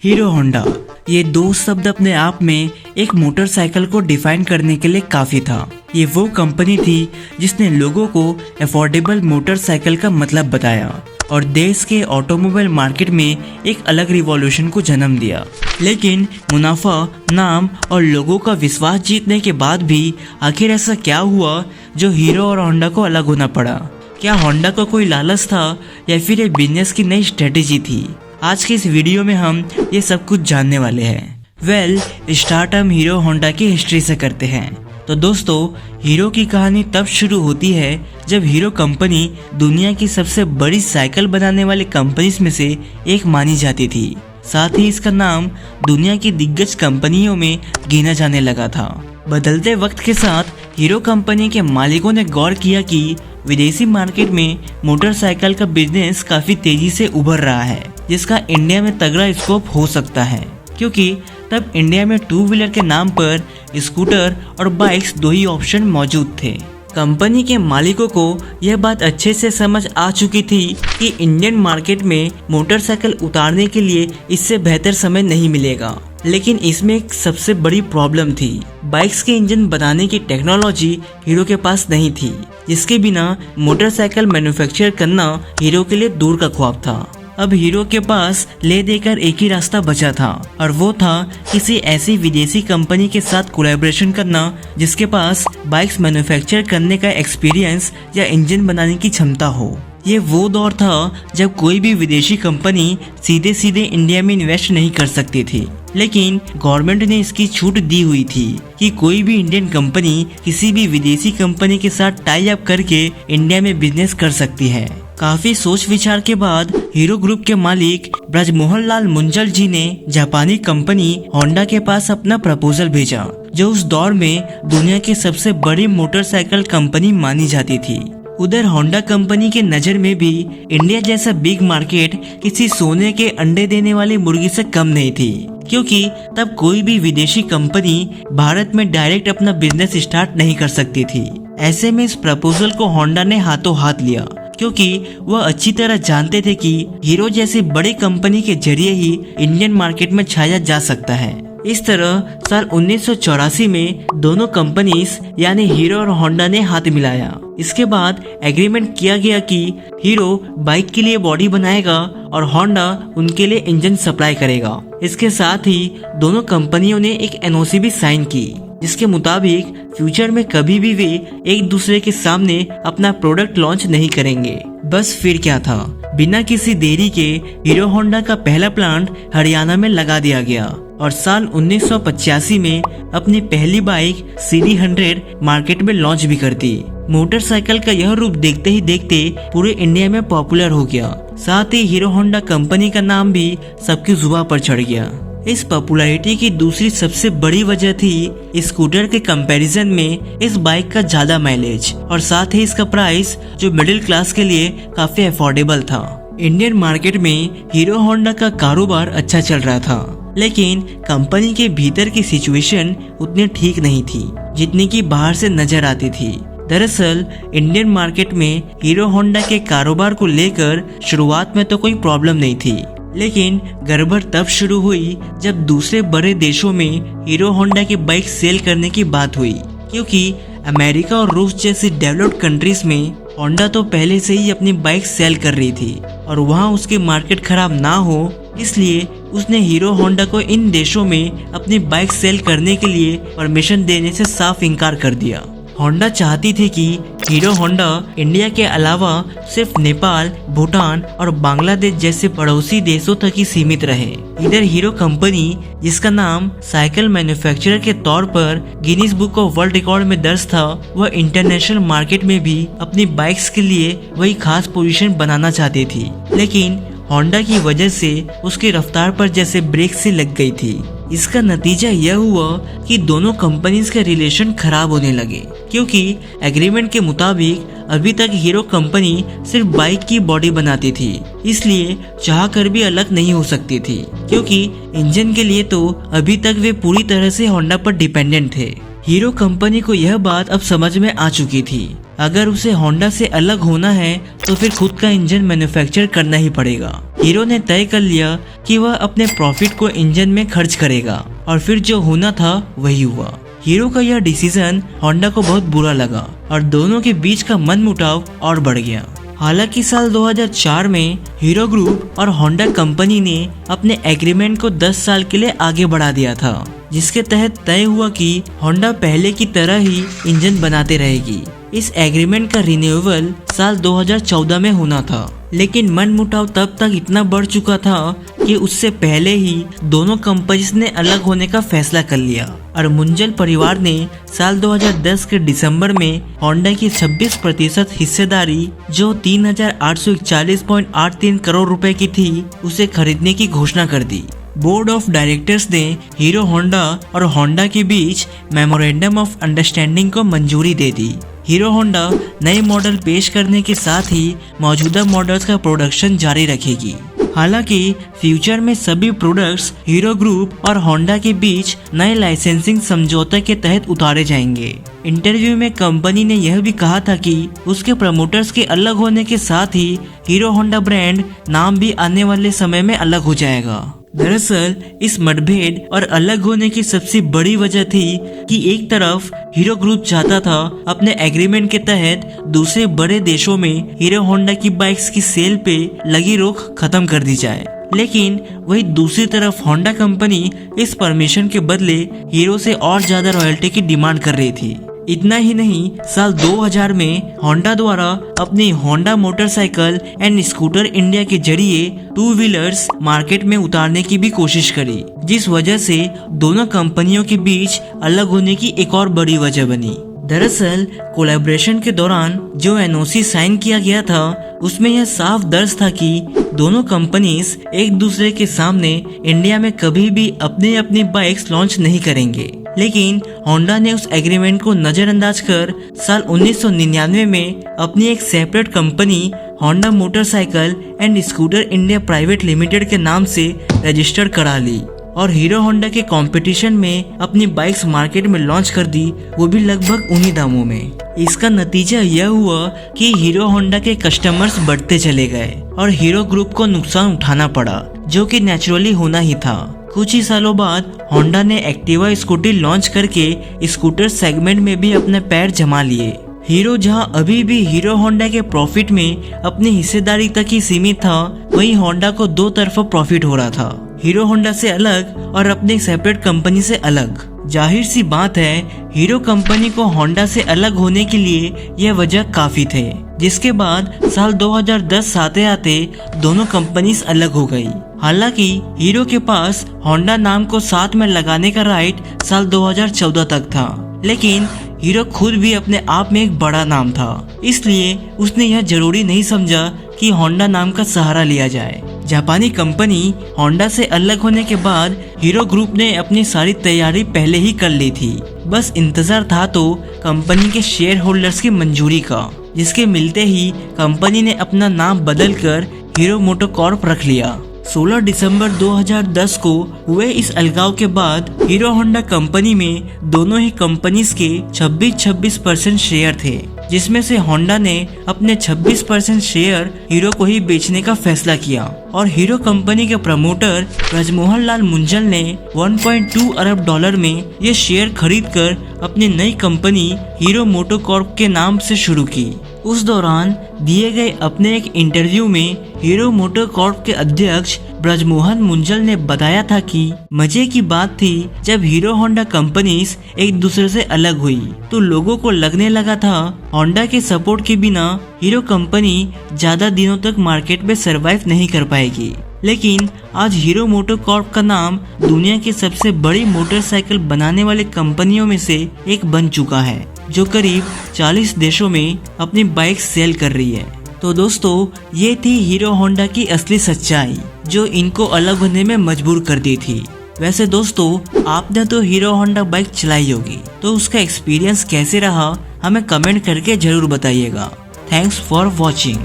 Hero Honda, ये दो शब्द अपने आप में एक मोटरसाइकिल को डिफाइन करने के लिए काफी था। ये वो कंपनी थी जिसने लोगों को अफोर्डेबल मोटरसाइकिल का मतलब बताया और देश के ऑटोमोबाइल मार्केट में एक अलग रिवॉल्यूशन को जन्म दिया। लेकिन मुनाफा, नाम और लोगों का विश्वास जीतने के बाद भी आखिर ऐसा क्या हुआ जो हीरो और होंडा को अलग होना पड़ा? क्या होंडा को कोई लालच था या फिर ये बिजनेस की नई स्ट्रेटेजी थी? आज के इस वीडियो में हम ये सब कुछ जानने वाले हैं। स्टार्ट हम हीरो होंडा की हिस्ट्री से करते हैं। तो दोस्तों, हीरो की कहानी तब शुरू होती है जब हीरो कंपनी दुनिया की सबसे बड़ी साइकिल बनाने वाली कंपनीज में से एक मानी जाती थी। साथ ही इसका नाम दुनिया की दिग्गज कंपनियों में गिना जाने लगा था। बदलते वक्त के साथ हीरो कंपनी के मालिकों ने गौर किया कि विदेशी मार्केट में मोटरसाइकिल का बिजनेस काफी तेजी से उभर रहा है, जिसका इंडिया में तगड़ा स्कोप हो सकता है, क्योंकि तब इंडिया में टू व्हीलर के नाम पर स्कूटर और बाइक्स दो ही ऑप्शन मौजूद थे। कंपनी के मालिकों को यह बात अच्छे से समझ आ चुकी थी कि इंडियन मार्केट में मोटरसाइकिल उतारने के लिए इससे बेहतर समय नहीं मिलेगा। लेकिन इसमें एक सबसे बड़ी प्रॉब्लम थी। बाइक्स के इंजन बनाने की टेक्नोलॉजी हीरो के पास नहीं थी, जिसके बिना मोटरसाइकिल मैन्युफैक्चर करना हीरो के लिए दूर का ख्वाब था। अब हीरो के पास ले देकर एक ही रास्ता बचा था, और वो था किसी ऐसी विदेशी कंपनी के साथ कोलैबोरेशन करना जिसके पास बाइक्स मैन्युफैक्चर करने का एक्सपीरियंस या इंजन बनाने की क्षमता हो। ये वो दौर था जब कोई भी विदेशी कंपनी सीधे सीधे इंडिया में इन्वेस्ट नहीं कर सकती थी, लेकिन गवर्नमेंट ने इसकी छूट दी हुई थी कि कोई भी इंडियन कंपनी किसी भी विदेशी कंपनी के साथ टाई अप करके इंडिया में बिजनेस कर सकती है। काफी सोच विचार के बाद हीरो ग्रुप के मालिक ब्रजमोहन लाल मुंजल जी ने जापानी कंपनी होंडा के पास अपना प्रपोजल भेजा, जो उस दौर में दुनिया की सबसे बड़ी मोटरसाइकिल कंपनी मानी जाती थी। उधर होंडा कंपनी के नजर में भी इंडिया जैसा बिग मार्केट किसी सोने के अंडे देने वाली मुर्गी से कम नहीं थी, क्योंकि तब कोई भी विदेशी कंपनी भारत में डायरेक्ट अपना बिजनेस स्टार्ट नहीं कर सकती थी। ऐसे में इस प्रपोजल को होंडा ने हाथों हाथ लिया, क्योंकि वह अच्छी तरह जानते थे कि हीरो जैसी बड़ी कंपनी के जरिए ही इंडियन मार्केट में छाया जा सकता है। इस तरह साल 1984 में दोनों कंपनीज यानी हीरो और होंडा ने हाथ मिलाया। इसके बाद एग्रीमेंट किया गया कि हीरो बाइक के लिए बॉडी बनाएगा और होंडा उनके लिए इंजन सप्लाई करेगा। इसके साथ ही दोनों कंपनियों ने एक एनओसी भी साइन की, जिसके मुताबिक फ्यूचर में कभी भी वे एक दूसरे के सामने अपना प्रोडक्ट लॉन्च नहीं करेंगे। बस फिर क्या था, बिना किसी देरी के हीरो होंडा का पहला प्लांट हरियाणा में लगा दिया गया और साल 1985 में अपनी पहली बाइक CD100 मार्केट में लॉन्च भी कर दी। मोटरसाइकिल का यह रूप देखते ही देखते पूरे इंडिया में पॉपुलर हो गया। साथ ही हीरो होंडा कंपनी का नाम भी सबकी जुबान पर चढ़ गया। इस पॉपुलैरिटी की दूसरी सबसे बड़ी वजह थी स्कूटर के कंपैरिजन में इस बाइक का ज्यादा माइलेज और साथ ही इसका प्राइस जो मिडिल क्लास के लिए काफी अफोर्डेबल था। इंडियन मार्केट में हीरो होंडा का कारोबार अच्छा चल रहा था, लेकिन कंपनी के भीतर की सिचुएशन उतनी ठीक नहीं थी जितनी की बाहर से नजर आती थी। दरअसल इंडियन मार्केट में हीरो होंडा के कारोबार को लेकर शुरुआत में तो कोई प्रॉब्लम नहीं थी, लेकिन गड़बड़ तब शुरू हुई जब दूसरे बड़े देशों में हीरो होंडा की बाइक सेल करने की बात हुई, क्योंकि अमेरिका और रूस जैसी डेवलप्ड कंट्रीज में होंडा तो पहले से ही अपनी बाइक सेल कर रही थी और वहां उसकी मार्केट खराब ना हो, इसलिए उसने हीरो होंडा को इन देशों में अपनी बाइक सेल करने के लिए परमिशन देने से साफ इनकार कर दिया। होंडा चाहती थी कि हीरो होंडा इंडिया के अलावा सिर्फ नेपाल, भूटान और बांग्लादेश जैसे पड़ोसी देशों तक ही सीमित रहे। इधर हीरो कंपनी, जिसका नाम साइकिल मैन्युफैक्चरर के तौर पर Guinness book of world record में दर्ज था, वह इंटरनेशनल मार्केट में भी अपनी बाइक्स के लिए वही खास पोजीशन बनाना चाहती थी। लेकिन होंडा की वजह से उसकी रफ्तार पर जैसे ब्रेक सी लग गई थी। इसका नतीजा यह हुआ कि दोनों कंपनीज के रिलेशन खराब होने लगे, क्योंकि एग्रीमेंट के मुताबिक अभी तक हीरो कंपनी सिर्फ बाइक की बॉडी बनाती थी, इसलिए चाह कर भी अलग नहीं हो सकती थी, क्योंकि इंजन के लिए तो अभी तक वे पूरी तरह से होंडा पर डिपेंडेंट थे। हीरो कंपनी को यह बात अब समझ में आ चुकी थी, अगर उसे होंडा से अलग होना है तो फिर खुद का इंजन मैन्युफैक्चर करना ही पड़ेगा। हीरो ने तय कर लिया कि वह अपने प्रॉफिट को इंजन में खर्च करेगा और फिर जो होना था वही हुआ। हीरो का यह डिसीजन होंडा को बहुत बुरा लगा और दोनों के बीच का मनमुटाव और बढ़ गया। हालांकि साल 2004 में हीरो ग्रुप और होंडा कंपनी ने अपने एग्रीमेंट को 10 साल के लिए आगे बढ़ा दिया था, जिसके तहत तय हुआ कि होंडा पहले की तरह ही इंजन बनाते रहेगी। इस एग्रीमेंट का रिन्यूअल साल 2014 में होना था, लेकिन मनमुटाव तब तक इतना बढ़ चुका था कि उससे पहले ही दोनों कंपनीज ने अलग होने का फैसला कर लिया और मुंजल परिवार ने साल 2010 के दिसंबर में होंडा की 26% हिस्सेदारी, जो 3,841.83 करोड़ रुपए की थी, उसे खरीदने की घोषणा कर दी। बोर्ड ऑफ डायरेक्टर्स ने हीरो होंडा और होंडा के बीच मेमोरेंडम ऑफ अंडरस्टैंडिंग को मंजूरी दे दी। हीरो होंडा नए मॉडल पेश करने के साथ ही मौजूदा मॉडल्स का प्रोडक्शन जारी रखेगी। हालांकि फ्यूचर में सभी प्रोडक्ट्स हीरो ग्रुप और होंडा के बीच नए लाइसेंसिंग समझौते के तहत उतारे जाएंगे। इंटरव्यू में कंपनी ने यह भी कहा था कि उसके प्रमोटर्स के अलग होने के साथ ही हीरो होंडा ब्रांड नाम भी आने वाले समय में अलग हो जाएगा। दरअसल इस मतभेद और अलग होने की सबसे बड़ी वजह थी कि एक तरफ हीरो ग्रुप चाहता था अपने एग्रीमेंट के तहत दूसरे बड़े देशों में हीरो होंडा की बाइक्स की सेल पे लगी रोक खत्म कर दी जाए, लेकिन वही दूसरी तरफ होंडा कंपनी इस परमिशन के बदले हीरो से और ज्यादा रॉयल्टी की डिमांड कर रही थी। इतना ही नहीं, साल 2000 में होंडा द्वारा अपनी Honda motorcycle and scooter India के जरिए 2 व्हीलर्स मार्केट में उतारने की भी कोशिश करी, जिस वजह से दोनों कंपनियों के बीच अलग होने की एक और बड़ी वजह बनी। दरअसल कोलैबोरेशन के दौरान जो एनओसी साइन किया गया था, उसमें यह साफ दर्ज था कि दोनों कंपनीज एक दूसरे के सामने इंडिया में कभी भी अपनी अपनी बाइक्स लॉन्च नहीं करेंगे। लेकिन होंडा ने उस एग्रीमेंट को नजरअंदाज कर साल 1999 में अपनी एक separate company Honda motorcycle and scooter India private limited के नाम से रजिस्टर करा ली और हीरो होंडा के कंपटीशन में अपनी बाइक्स मार्केट में लॉन्च कर दी, वो भी लगभग उन्हीं दामों में। इसका नतीजा यह हुआ कि हीरो होंडा के कस्टमर्स बढ़ते चले गए और हीरो ग्रुप को नुकसान उठाना पड़ा, जो कि नेचुरली होना ही था। कुछ ही सालों बाद होंडा ने एक्टिवा स्कूटी लॉन्च करके स्कूटर सेगमेंट में भी अपने पैर जमा लिए। हीरो जहां अभी भी हीरो होंडा के प्रॉफिट में अपनी हिस्सेदारी तक ही सीमित था, वहीं होंडा को दो तरफा प्रॉफिट हो रहा था, हीरो होंडा से अलग और अपनी सेपरेट कंपनी से अलग। जाहिर सी बात है, हीरो कंपनी को होंडा से अलग होने के लिए यह वजह काफी थे, जिसके बाद साल 2010 आते आते दोनों कंपनीज अलग हो गई। हालांकि हीरो के पास होंडा नाम को साथ में लगाने का राइट साल 2014 तक था, लेकिन हीरो खुद भी अपने आप में एक बड़ा नाम था, इसलिए उसने यह जरूरी नहीं समझा कि होंडा नाम का सहारा लिया जाए। जापानी कंपनी होंडा से अलग होने के बाद हीरो ग्रुप ने अपनी सारी तैयारी पहले ही कर ली थी, बस इंतजार था तो कंपनी के शेयर होल्डर्स की मंजूरी का, जिसके मिलते ही कंपनी ने अपना नाम बदलकर हीरो मोटोकॉर्प रख लिया। 16 दिसंबर 2010 को हुए इस अलगाव के बाद हीरो होंडा कंपनी में दोनों ही कंपनीज के 26% शेयर थे, जिसमें से होंडा ने अपने 26% शेयर हीरो को ही बेचने का फैसला किया और हीरो कंपनी के प्रमोटर ब्रजमोहन लाल मुंजल ने 1.2 अरब डॉलर में ये शेयर खरीदकर अपनी नई कंपनी हीरो मोटोकॉर्प के नाम से शुरू की। उस दौरान दिए गए अपने एक इंटरव्यू में हीरो मोटोकॉर्प के अध्यक्ष ब्रजमोहन मुंजल ने बताया था कि मजे की बात थी, जब हीरो होंडा कंपनीज एक दूसरे से अलग हुई तो लोगों को लगने लगा था होंडा के सपोर्ट के बिना हीरो कंपनी ज्यादा दिनों तक मार्केट में सरवाइव नहीं कर पाएगी। लेकिन आज हीरो मोटोकॉर्प का नाम दुनिया की सबसे बड़ी मोटरसाइकिल बनाने वाली कंपनियों में से एक बन चुका है, जो करीब 40 देशों में अपनी बाइक सेल कर रही है। तो दोस्तों, ये थी हीरो होंडा की असली सच्चाई, जो इनको अलग होने में मजबूर कर दी थी। वैसे दोस्तों, आपने तो हीरो होंडा बाइक चलाई होगी, तो उसका एक्सपीरियंस कैसे रहा हमें कमेंट करके जरूर बताइएगा। Thanks for watching.